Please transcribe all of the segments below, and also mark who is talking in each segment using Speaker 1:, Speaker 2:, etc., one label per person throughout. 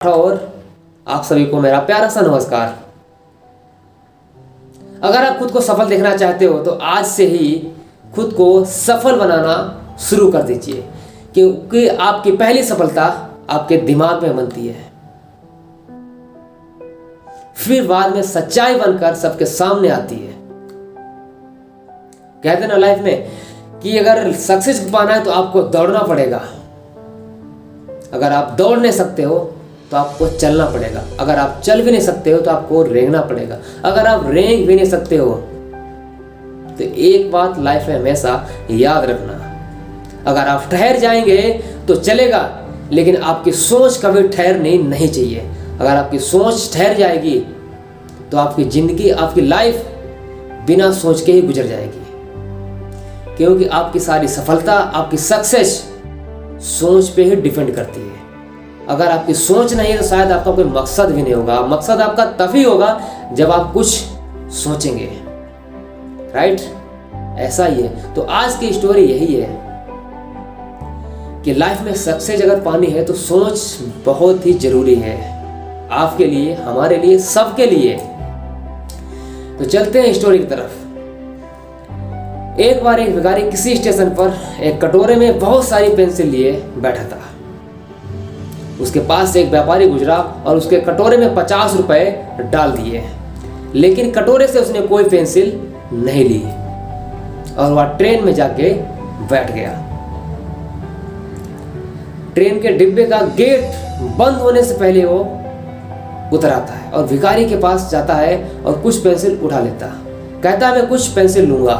Speaker 1: और आप सभी को मेरा प्यारा सा नमस्कार। अगर आप खुद को सफल देखना चाहते हो तो आज से ही खुद को सफल बनाना शुरू कर दीजिए, क्योंकि आपकी पहली सफलता आपके दिमाग में बनती है, फिर बाद में सच्चाई बनकर सबके सामने आती है। कहते हैं ना लाइफ में कि अगर सक्सेस पाना है तो आपको दौड़ना पड़ेगा। अगर आप दौड़ नहीं सकते हो तो आपको चलना पड़ेगा। अगर आप चल भी नहीं सकते हो तो आपको रेंगना पड़ेगा। अगर आप रेंग भी नहीं सकते हो तो एक बात लाइफ में हमेशा याद रखना, अगर आप ठहर जाएंगे तो चलेगा, लेकिन आपकी सोच कभी ठहरनी नहीं चाहिए। अगर आपकी सोच ठहर जाएगी तो आपकी जिंदगी, आपकी लाइफ बिना सोच के ही गुजर जाएगी, क्योंकि आपकी सारी सफलता, आपकी सक्सेस सोच पे ही डिपेंड करती है। अगर आपकी सोच नहीं है तो शायद आपका कोई मकसद भी नहीं होगा। मकसद आपका तभी होगा जब आप कुछ सोचेंगे, राइट? ऐसा ही है। तो आज की स्टोरी यही है कि लाइफ में सक्सेस अगर पानी है तो सोच बहुत ही जरूरी है, आपके लिए, हमारे लिए, सबके लिए। तो चलते हैं स्टोरी की तरफ। एक बार एक भिखारी किसी स्टेशन पर एक कटोरे में बहुत सारी पेंसिल लिए बैठा था। उसके पास से एक व्यापारी गुजरा और उसके कटोरे में 50 रुपए डाल दिए, लेकिन कटोरे से उसने कोई पेंसिल नहीं ली और वह ट्रेन में जाके बैठ गया। ट्रेन के डिब्बे का गेट बंद होने से पहले वो उतर आता है और भिखारी के पास जाता है और कुछ पेंसिल उठा लेता। कहता है मैं कुछ पेंसिल लूंगा।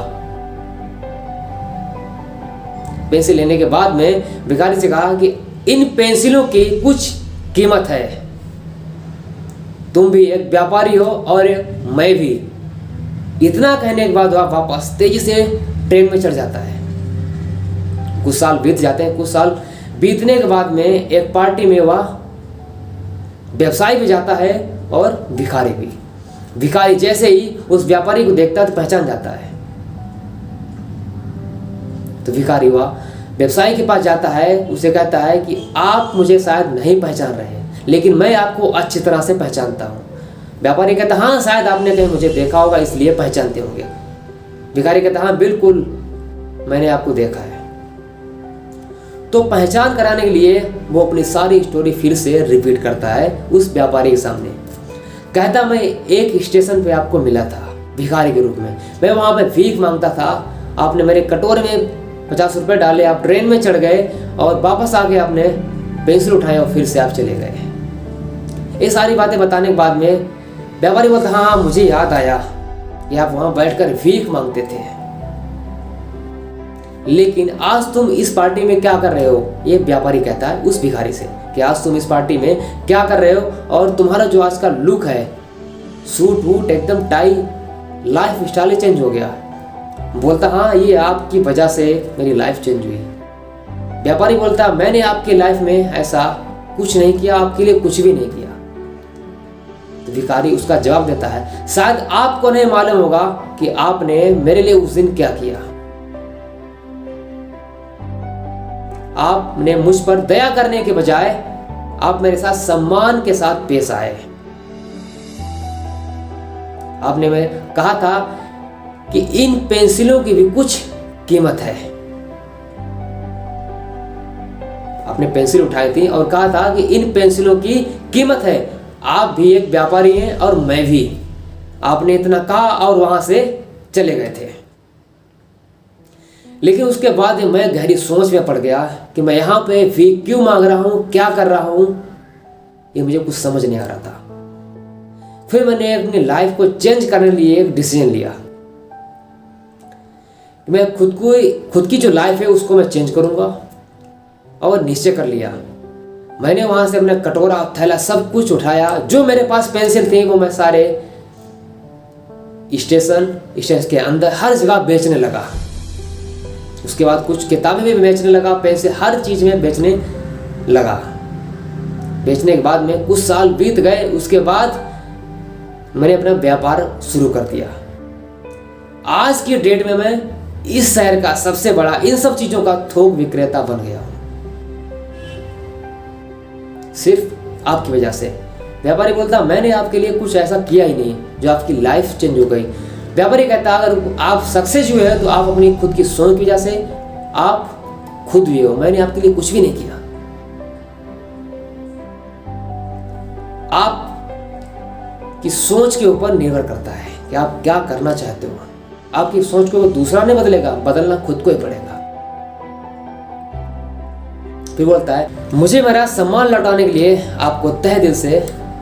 Speaker 1: पेंसिल लेने के बाद में भिखारी से कहा कि इन पेंसिलों की कुछ कीमत है। तुम भी एक व्यापारी हो और मैं भी। इतना कहने के बाद वह वापस तेजी से ट्रेन में चढ़ जाता है। कुछ साल बीत जाते हैं। कुछ साल बीतने के बाद में एक पार्टी में वह व्यवसायी भी जाता है और भिखारी भी। भिखारी जैसे ही उस व्यापारी को देखता है तो पहचान जाता है। तो भिखारी वह व्यवसायी के पास जाता है, उसे कहता है कि आप मुझे शायद नहीं पहचान रहे हैं, लेकिन मैं आपको अच्छी तरह से पहचानता हूँ। व्यापारी कहता है हाँ, शायद आपने कहीं मुझे देखा होगा इसलिए पहचानते होंगे। भिखारी कहता है हाँ बिल्कुल, मैंने आपको देखा है। तो पहचान कराने के लिए वो अपनी सारी स्टोरी फिर से रिपीट करता है उस व्यापारी के सामने। कहता मैं एक स्टेशन पे आपको मिला था भिखारी के रूप में। मैं वहाँ पे भीख मांगता था, आपने मेरे कटोरे में 50 रुपए डाले, आप ट्रेन में चढ़ गए और वापस आके आपने पेंसिल उठाए और फिर से आप चले गए। ये सारी बातें बताने के बाद में व्यापारी बोलता हाँ मुझे याद आया कि आप वहां बैठकर भीख मांगते थे, लेकिन आज तुम इस पार्टी में क्या कर रहे हो? ये व्यापारी कहता है उस भिखारी से कि आज तुम इस पार्टी में क्या कर रहे हो और तुम्हारा जो आज का लुक है, सूट वूट एकदम टाई, लाइफ स्टाइल चेंज हो गया। बोलता हाँ ये आपकी वजह से मेरी लाइफ चेंज हुई। व्यापारी बोलता मैंने आपकी लाइफ में ऐसा कुछ नहीं किया, आपके लिए कुछ भी नहीं किया। तो भिखारी उसका जवाब देता है शायद आपको नहीं मालूम होगा कि आपने मेरे लिए उस दिन क्या किया। आपने मुझ पर दया करने के बजाय आप मेरे साथ सम्मान के साथ पेश आए। आपने मैं कहा था कि इन पेंसिलों की भी कुछ कीमत है। आपने पेंसिल उठाई थी और कहा था कि इन पेंसिलों की कीमत है। आप भी एक व्यापारी हैं और मैं भी। आपने इतना कहा और वहां से चले गए थे। लेकिन उसके बाद मैं गहरी सोच में पड़ गया कि मैं यहाँ पे भी क्यों मांग रहा हूं, क्या कर रहा हूं, ये मुझे कुछ समझ नहीं आ रहा था। फिर मैंने अपनी लाइफ को चेंज करने के लिए एक डिसीजन लिया। मैं खुद की जो लाइफ है उसको मैं चेंज करूंगा और निश्चय कर लिया। मैंने वहां से अपना कटोरा, थैला सब कुछ उठाया। जो मेरे पास पेंसिल थी वो मैं सारे स्टेशन के अंदर हर जगह बेचने लगा। उसके बाद कुछ किताबें भी बेचने लगा, पेंसिल हर चीज में बेचने लगा। बेचने के बाद में कुछ साल बीत गए। उसके बाद मैंने अपना व्यापार शुरू कर दिया। आज की डेट में मैं इस शहर का सबसे बड़ा इन सब चीजों का थोक विक्रेता बन गया हूं। सिर्फ आपकी वजह से। व्यापारी बोलता मैंने आपके लिए कुछ ऐसा किया ही नहीं जो आपकी लाइफ चेंज हो गई। व्यापारी कहता अगर आप सक्सेस हुए हैं तो आप अपनी खुद की सोच की वजह से आप खुद हुए हो, मैंने आपके लिए कुछ भी नहीं किया। आप की सोच के ऊपर निर्भर करता है कि आप क्या करना चाहते हो। आपकी सोच को दूसरा नहीं बदलेगा, बदलना खुद को ही पड़ेगा। फिर बोलता है मुझे मेरा सम्मान लौटाने के लिए आपको तहे दिल से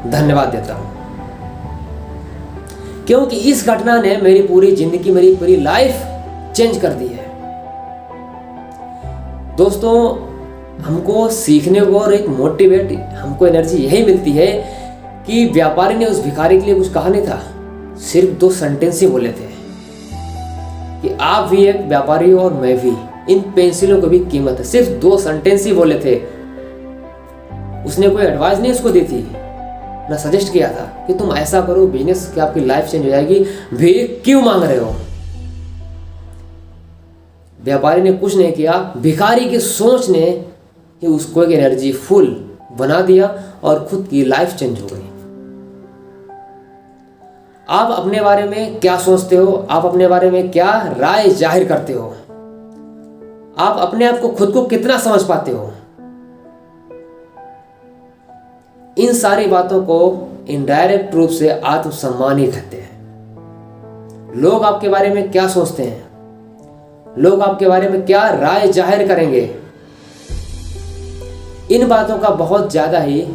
Speaker 1: धन्यवाद देता हूं, क्योंकि इस घटना ने मेरी पूरी जिंदगी, मेरी पूरी लाइफ चेंज कर दी है। दोस्तों, हमको सीखने को और एक मोटिवेट हमको एनर्जी यही मिलती है कि व्यापारी ने उस भिखारी के लिए कुछ कहा नहीं था, सिर्फ 2 सेंटेंस ही बोले थे कि आप भी एक व्यापारी हो और मैं भी, इन पेंसिलों को भी कीमत है। सिर्फ 2 सेंटेंस ही बोले थे। उसने कोई एडवाइस नहीं उसको दी थी, ना सजेस्ट किया था कि तुम ऐसा करो बिजनेस कि आपकी लाइफ चेंज हो जाएगी, भीख क्यों मांग रहे हो। व्यापारी ने कुछ नहीं किया, भिखारी की सोच ने ही उसको एक एनर्जी फुल बना दिया और खुद की लाइफ चेंज हो गई। आप अपने बारे में क्या सोचते हो, आप अपने बारे में क्या राय जाहिर करते हो, आप अपने आप को खुद को कितना समझ पाते हो, इन सारी बातों को इनडायरेक्ट रूप से आत्मसम्मान ही कहते हैं। लोग आपके बारे में क्या सोचते हैं, लोग आपके बारे में क्या राय जाहिर करेंगे, इन बातों का बहुत ज्यादा ही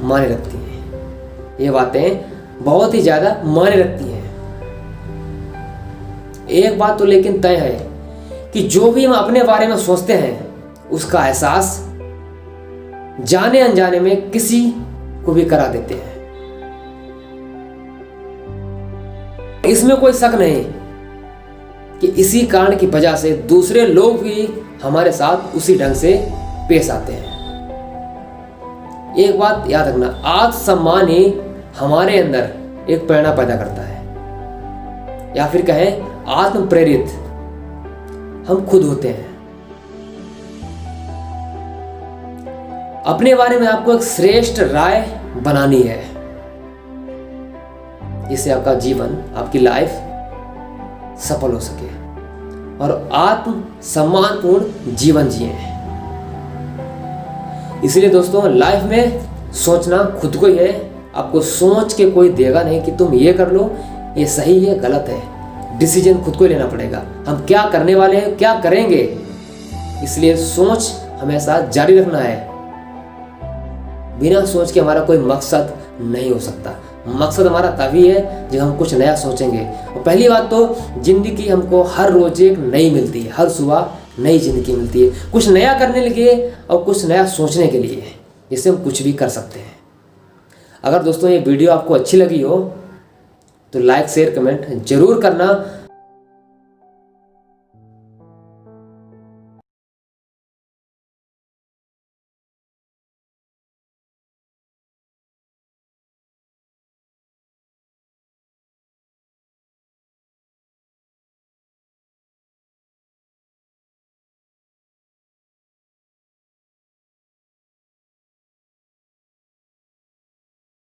Speaker 1: मायने रखती हैं। ये बातें बहुत ही ज्यादा मायने रखती हैं। एक बात तो लेकिन तय है कि जो भी हम अपने बारे में सोचते हैं उसका एहसास जाने अनजाने में किसी को भी करा देते हैं। इसमें कोई शक नहीं कि इसी कारण की वजह से दूसरे लोग भी हमारे साथ उसी ढंग से पेश आते हैं। एक बात याद रखना, आत्मसम्मान ही हमारे अंदर एक प्रेरणा पैदा करता है, या फिर कहें आत्म प्रेरित हम खुद होते हैं। अपने बारे में आपको एक श्रेष्ठ राय बनानी है, जिससे आपका जीवन, आपकी लाइफ सफल हो सके और आत्म सम्मानपूर्ण जीवन जिए। इसलिए दोस्तों, लाइफ में सोचना खुद को ही है। आपको सोच के कोई देगा नहीं कि तुम ये कर लो, ये सही है गलत है। डिसीजन खुद को ही लेना पड़ेगा, हम क्या करने वाले हैं, क्या करेंगे। इसलिए सोच हमेशा जारी रखना है। बिना सोच के हमारा कोई मकसद नहीं हो सकता। मकसद हमारा तभी है जब हम कुछ नया सोचेंगे। और पहली बात तो, जिंदगी हमको हर रोज एक नई मिलती है, हर सुबह नई जिंदगी मिलती है, कुछ नया करने के लिए और कुछ नया सोचने के लिए, जिससे हम कुछ भी कर सकते हैं। अगर दोस्तों ये वीडियो आपको अच्छी लगी हो तो लाइक शेयर कमेंट जरूर करना।